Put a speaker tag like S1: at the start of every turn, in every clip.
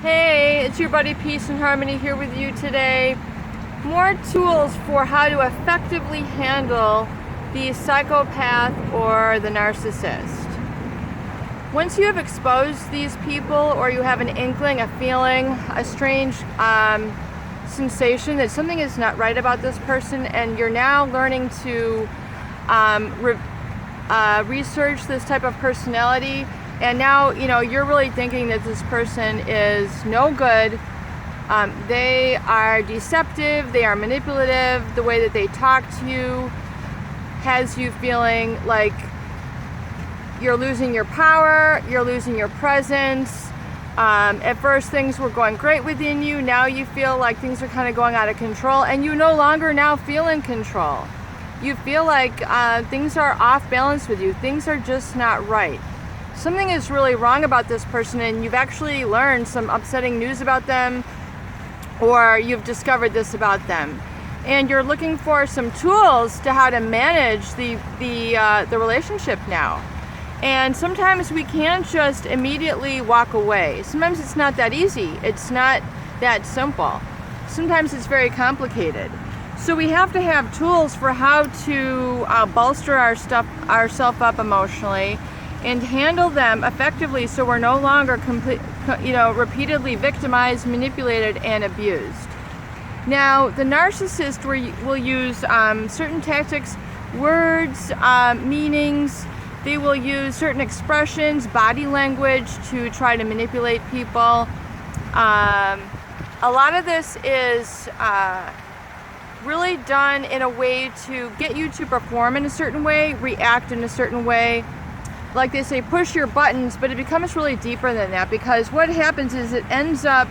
S1: Hey, it's your buddy Peace and Harmony here with you today. More tools for how to effectively handle the psychopath or the narcissist. Once you have exposed these people, or you have an inkling, a feeling, a strange sensation that something is not right about this person, and you're now learning to research this type of personality, and now you're really thinking that this person is no good. They are deceptive, they are manipulative, the way that they talk to you has you feeling like you're losing your power, you're losing your presence. At first things were going great within you, now you feel like things are kind of going out of control, and you no longer now feel in control. You feel like things are off balance with you, things are just not right. Something is really wrong about this person, and you've actually learned some upsetting news about them, or you've discovered this about them, and you're looking for some tools to how to manage the relationship now. And sometimes we can't just immediately walk away. Sometimes it's not that easy. It's not that simple. Sometimes it's very complicated. So we have to have tools for how to bolster ourselves up emotionally and handle them effectively, so we're no longer repeatedly victimized, manipulated, and abused. Now, the narcissist will use certain tactics, words, meanings. They will use certain expressions, body language to try to manipulate people. A lot of this is really done in a way to get you to perform in a certain way, react in a certain way. Like they say, push your buttons, but it becomes really deeper than that, because what happens is it ends up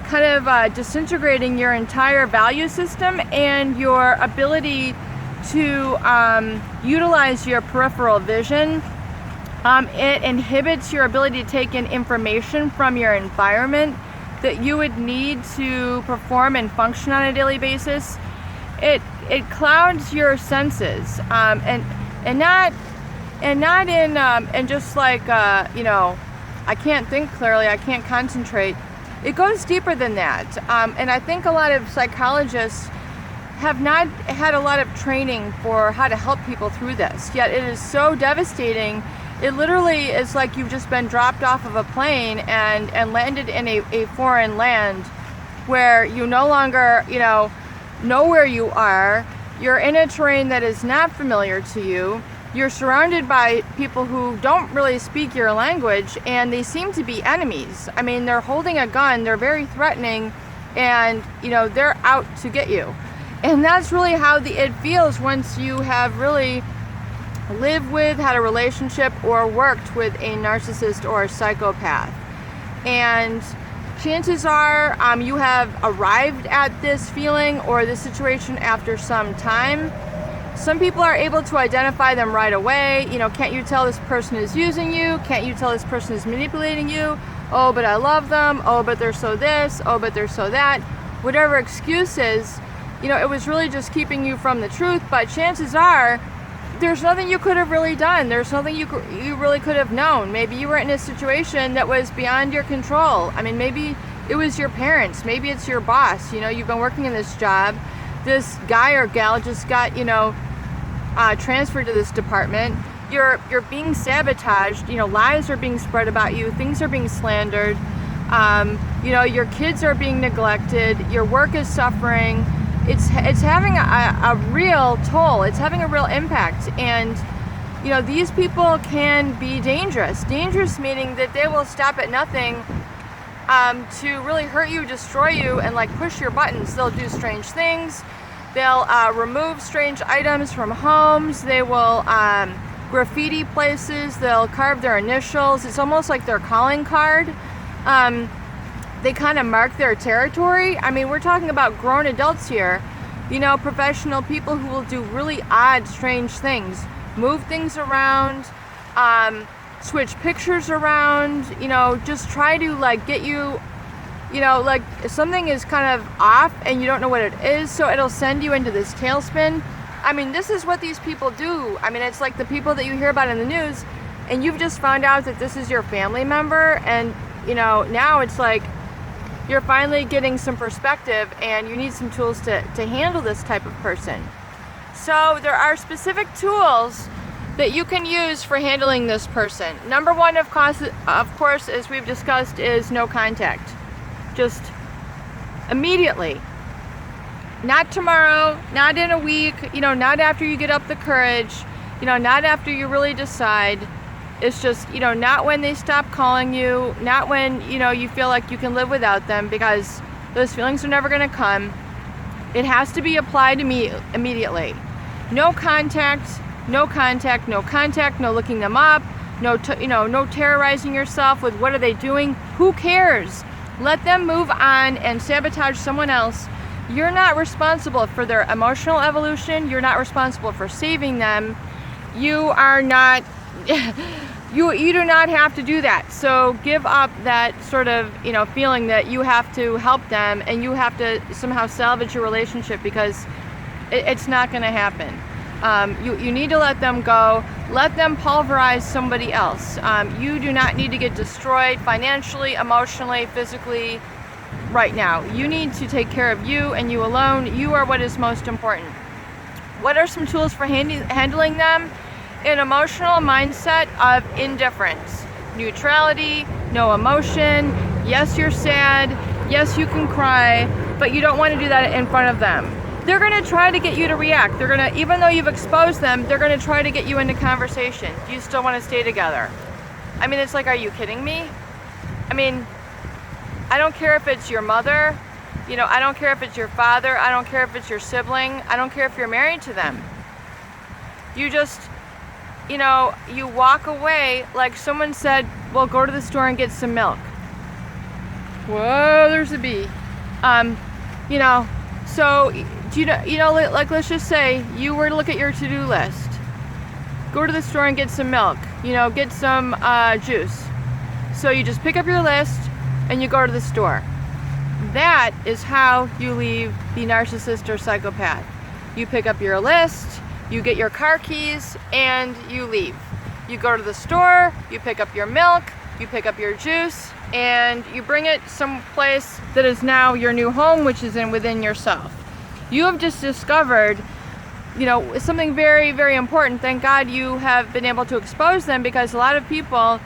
S1: kind of disintegrating your entire value system and your ability to utilize your peripheral vision. It inhibits your ability to take in information from your environment that you would need to perform and function on a daily basis. It clouds your senses, and just like I can't think clearly, I can't concentrate. It goes deeper than that, and I think a lot of psychologists have not had a lot of training for how to help people through this, yet it is so devastating. It literally is like you've just been dropped off of a plane and landed in a foreign land where you no longer know where you are. You're in a terrain that is not familiar to you. You're surrounded by people who don't really speak your language, and they seem to be enemies. I mean, they're holding a gun, they're very threatening, and they're out to get you. And that's really how it feels once you have really lived with, had a relationship, or worked with a narcissist or a psychopath. And chances are you have arrived at this feeling or this situation after some time. Some people are able to identify them right away. Can't you tell this person is using you? Can't you tell this person is manipulating you? Oh, but I love them. Oh, but they're so this. Oh, but they're so that. Whatever excuses, it was really just keeping you from the truth. But chances are there's nothing you could have really done. There's nothing you really could have known. Maybe you were in a situation that was beyond your control. I mean, maybe it was your parents. Maybe it's your boss. You've been working in this job. This guy or gal just got, transferred to this department. You're being sabotaged. Lies are being spread about you. Things are being slandered. Your kids are being neglected. Your work is suffering. It's having a real toll. It's having a real impact. And these people can be dangerous. Dangerous meaning that they will stop at nothing to really hurt you, destroy you, and push your buttons. They'll do strange things. They'll remove strange items from homes. They will graffiti places. They'll carve their initials. It's almost like their calling card. They kind of mark their territory. I mean, we're talking about grown adults here, professional people who will do really odd, strange things. Move things around, switch pictures around, just try to get you, something is kind of off and you don't know what it is, so it'll send you into this tailspin. I mean, this is what these people do. I mean, it's like the people that you hear about in the news, and you've just found out that this is your family member, and now it's like you're finally getting some perspective and you need some tools to handle this type of person. So there are specific tools that you can use for handling this person. Number one, of course, as we've discussed, is no contact. Just immediately. Not tomorrow, not in a week, not after you get up the courage, not after you really decide. It's just, not when they stop calling you, not when, you feel like you can live without them, because those feelings are never going to come. It has to be applied immediately. No contact, no contact, no contact, no looking them up, no terrorizing yourself with what are they doing. Who cares? Let them move on and sabotage someone else. You're not responsible for their emotional evolution. You're not responsible for saving them. You are not, you do not have to do that. So give up that sort of, feeling that you have to help them and you have to somehow salvage your relationship, because it's not going to happen. You need to let them go. Let them pulverize somebody else. You do not need to get destroyed financially, emotionally, physically right now. You need to take care of you and you alone. You are what is most important. What are some tools for handling them? An emotional mindset of indifference, neutrality, no emotion. Yes, you're sad. Yes, you can cry, but you don't want to do that in front of them. They're going to try to get you to react. They're going to, even though you've exposed them, they're going to try to get you into conversation. Do you still want to stay together? I mean, it's like, are you kidding me? I mean, I don't care if it's your mother, I don't care if it's your father, I don't care if it's your sibling, I don't care if you're married to them. You just, you walk away like someone said, well, go to the store and get some milk. Whoa, there's a bee. So, like, let's just say you were to look at your to-do list. Go to the store and get some milk, get some juice. So you just pick up your list and you go to the store. That is how you leave the narcissist or psychopath. You pick up your list, you get your car keys, and you leave. You go to the store, you pick up your milk, you pick up your juice, and you bring it someplace that is now your new home, which is within yourself. You have just discovered, something very, very important. Thank God you have been able to expose them, because a lot of people,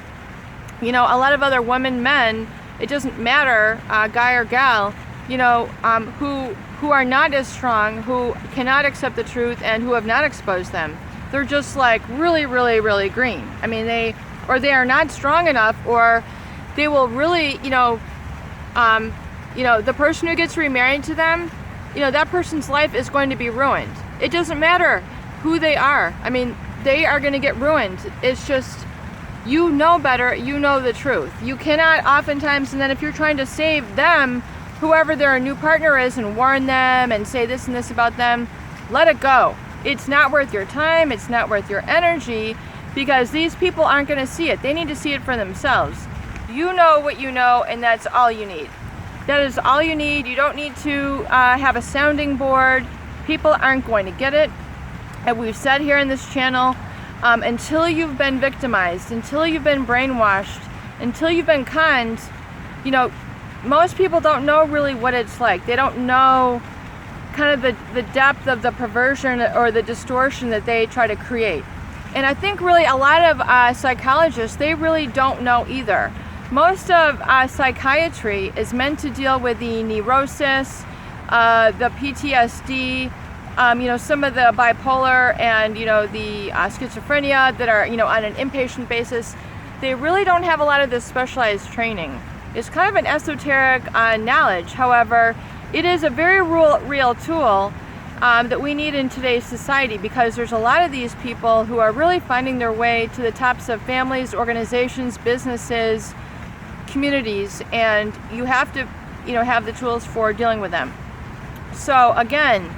S1: a lot of other women, men, it doesn't matter, guy or gal, who are not as strong, who cannot accept the truth, and who have not exposed them. They're just like really, really, really green. I mean, they are not strong enough, or they will really, the person who gets remarried to them, that person's life is going to be ruined. It doesn't matter who they are. I mean, they are going to get ruined. It's just, you know better, you know the truth. You cannot oftentimes, and then if you're trying to save them, whoever their new partner is, and warn them and say this and this about them, let it go. It's not worth your time, it's not worth your energy, because these people aren't going to see it. They need to see it for themselves. You know what you know, and that's all you need. That is all you need. You don't need to have a sounding board. People aren't going to get it. And we've said here in this channel, until you've been victimized, until you've been brainwashed, until you've been conned, most people don't know really what it's like. They don't know kind of the depth of the perversion or the distortion that they try to create. And I think really a lot of psychologists, they really don't know either. Most of psychiatry is meant to deal with the neurosis, the PTSD, some of the bipolar and, the schizophrenia that are, on an inpatient basis. They really don't have a lot of this specialized training. It's kind of an esoteric knowledge. However, it is a very real tool that we need in today's society, because there's a lot of these people who are really finding their way to the tops of families, organizations, businesses, communities, and you have to, have the tools for dealing with them. So again,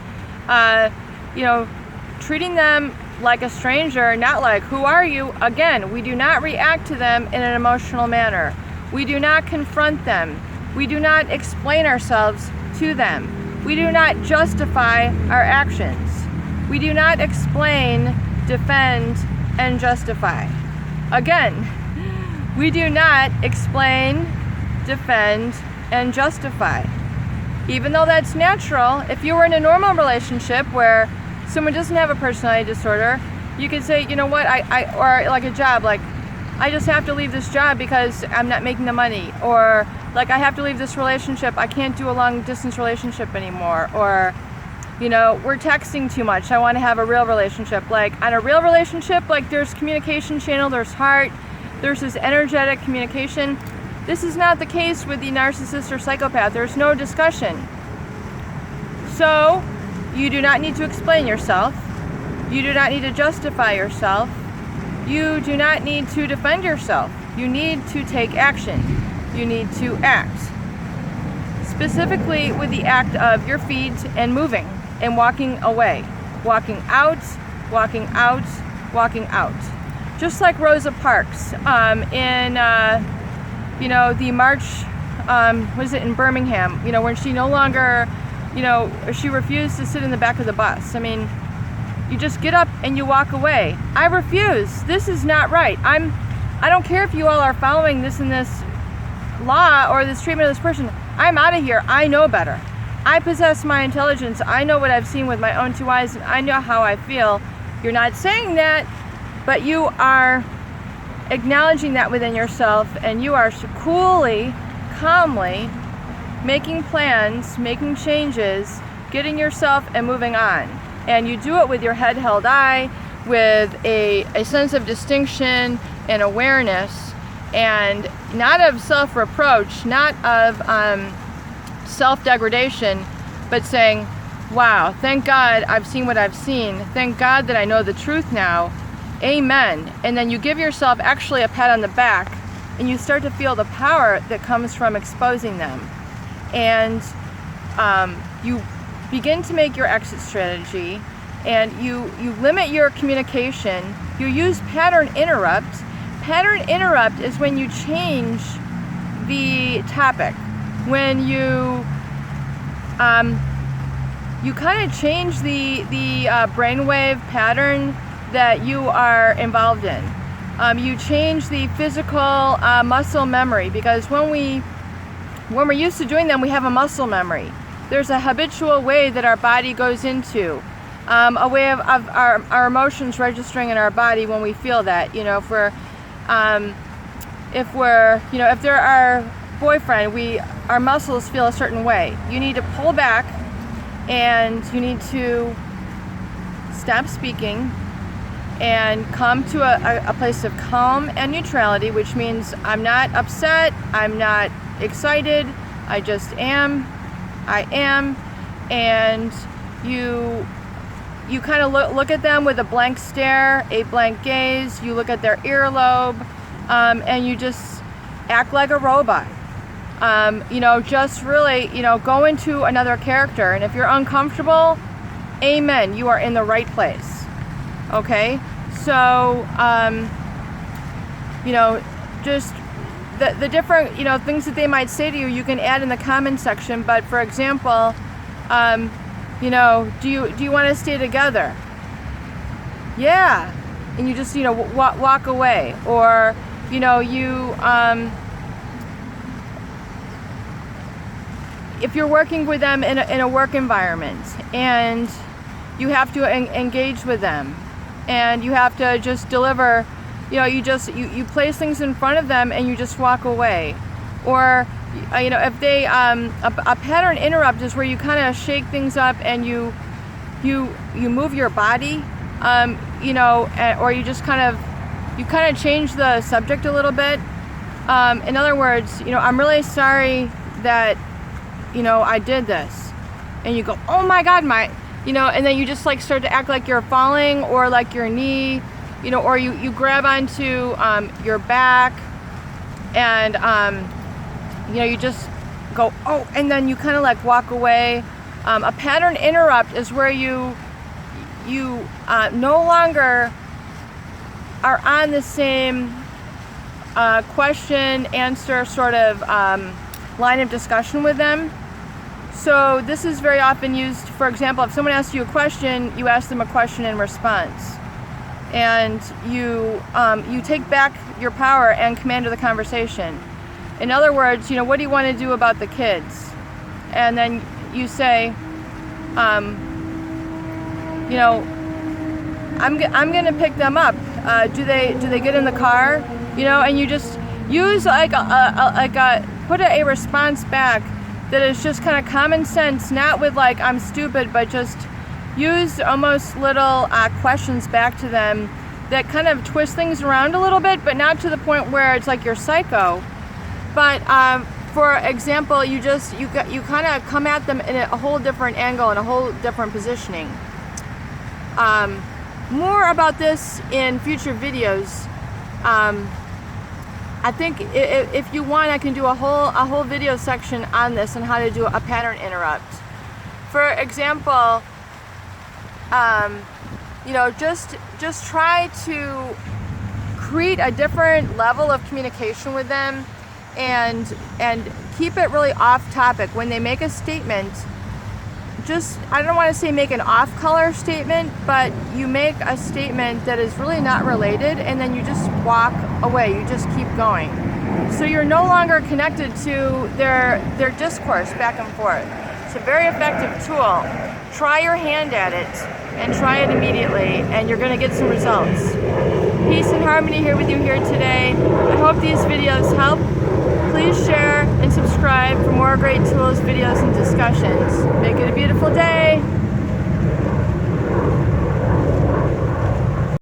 S1: treating them like a stranger, not like, who are you? Again, we do not react to them in an emotional manner. We do not confront them. We do not explain ourselves to them. We do not justify our actions. We do not explain, defend, and justify. Again, we do not explain, defend, and justify. Even though that's natural, if you were in a normal relationship where someone doesn't have a personality disorder, you could say, you know what, or like a job, like, I just have to leave this job because I'm not making the money, or like, I have to leave this relationship, I can't do a long distance relationship anymore, or, you know, we're texting too much, I want to have a real relationship. Like, on a real relationship, like, there's communication channel, there's heart, there's this energetic communication. This is not the case with the narcissist or psychopath. There's no discussion. So, you do not need to explain yourself. You do not need to justify yourself. You do not need to defend yourself. You need to take action. You need to act. Specifically with the act of your feet and moving and walking away. Walking out, walking out, walking out. Just like Rosa Parks in you know, the march, was it in Birmingham, you know, when she no longer, you know, she refused to sit in the back of the bus. I mean, you just get up and you walk away. I refuse. This is not right. I don't care if you all are following this and this law or this treatment of this person. I'm out of here. I know better. I possess my intelligence. I know what I've seen with my own two eyes, and I know how I feel. You're not saying that, but you are acknowledging that within yourself, and you are coolly, calmly making plans, making changes, getting yourself and moving on. And you do it with your head held high, with a sense of distinction and awareness, and not of self-reproach, not of self-degradation, but saying, wow, thank God I've seen what I've seen. Thank God that I know the truth now. Amen. And then you give yourself actually a pat on the back, and you start to feel the power that comes from exposing them. And you begin to make your exit strategy, and you limit your communication. You use pattern interrupt. Pattern interrupt is when you change the topic. When you kind of change the brainwave pattern that you are involved in. You change the physical muscle memory, because when we're used to doing them, we have a muscle memory. There's a habitual way that our body goes into, a way of our emotions registering in our body when we feel that. You know, if they're our boyfriend, our muscles feel a certain way. You need to pull back, and you need to stop speaking and come to a place of calm and neutrality, which means I'm not upset, I'm not excited, I just am, I am. And you kind of look at them with a blank stare, a blank gaze. You look at their earlobe, and you just act like a robot. You know, just really, you know, go into another character. And if you're uncomfortable, amen, you are in the right place. Okay? So, you know, just the different, you know, things that they might say to you, you can add in the comment section. But for example, you know, do you want to stay together? Yeah. And you just, you know, walk away. Or, you know, if you're working with them in a work environment, and you have to engage with them, and you have to just deliver, you know, you place things in front of them and you just walk away. Or, you know, if they a pattern interrupt is where you kind of shake things up and you move your body, you know, or you just kind of change the subject a little bit. In other words, you know, I'm really sorry that, you know, I did this. And you go, oh my God, you know, and then you just like start to act like you're falling, or like your knee, you know, or you grab onto your back, and you know, you just go, oh, and then you kind of like walk away. A pattern interrupt is where you no longer are on the same question answer sort of line of discussion with them. So this is very often used, for example, if someone asks you a question, you ask them a question in response. And you take back your power and command of the conversation. In other words, you know, what do you want to do about the kids? And then you say, you know, I'm gonna pick them up. Do they get in the car? You know, and you just use put a response back that is just kind of common sense, not with like I'm stupid, but just use almost little questions back to them that kind of twist things around a little bit, but not to the point where it's like you're psycho. But for example, you kind of come at them in a whole different angle and a whole different positioning. More about this in future videos. I think if you want, I can do a whole video section on this and how to do a pattern interrupt. For example, you know, just try to create a different level of communication with them, and keep it really off topic. When they make a statement, just, I don't want to say make an off-color statement, but you make a statement that is really not related, and then you just walk away. You just keep going. So you're no longer connected to their discourse back and forth. It's a very effective tool. Try your hand at it, and try it immediately, and you're going to get some results. Peace and harmony here with you here today. I hope these videos help. Please share and subscribe for more great tools, videos, and discussions. Make it a beautiful day.